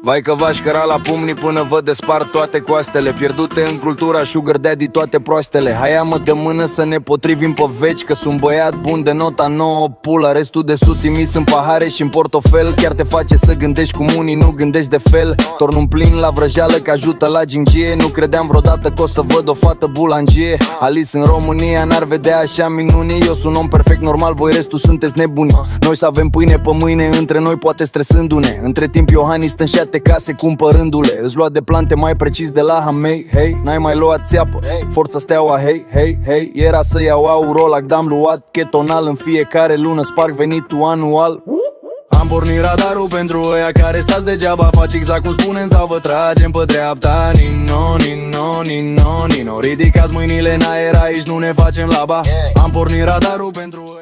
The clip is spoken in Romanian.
Vai că v-aș căra la pumnii până vă despart toate coastele, pierdute în cultura sugar daddy toate proastele. Hai ia-mă de mână să ne potrivim pe veci, că sunt băiat bun de nota 9 pula. Restul de sutimi sunt pahare și în portofel. Chiar te face să gândești cum unii nu gândești de fel. Tornul plin la vrăjeală că ajută la gingie. Nu credeam vreodată că o să văd o fată bulangie. Alice în România n-ar vedea așa minuni. Eu sunt om perfect normal, voi restul sunteți nebuni. Noi să avem pâine pe mâine, între noi poate stresându-ne. Între timp Iohannis stă în 7 case cumpărându-le. Îți lua de plante mai precis de la Hamei. Hei, n-ai mai luat țeapă, forța steaua, hei, hei, hei. Era să iau aurolac, d-am luat ketonal. În fiecare lună sparg venitul anual. Am pornit radarul pentru ăia care stați degeaba. Faci exact cum spunem sau vă tragem pe dreapta. Nino, nino, nino, nino. Ridicați mâinile în aer, aici nu ne facem laba. Am pornit radarul pentru ăia.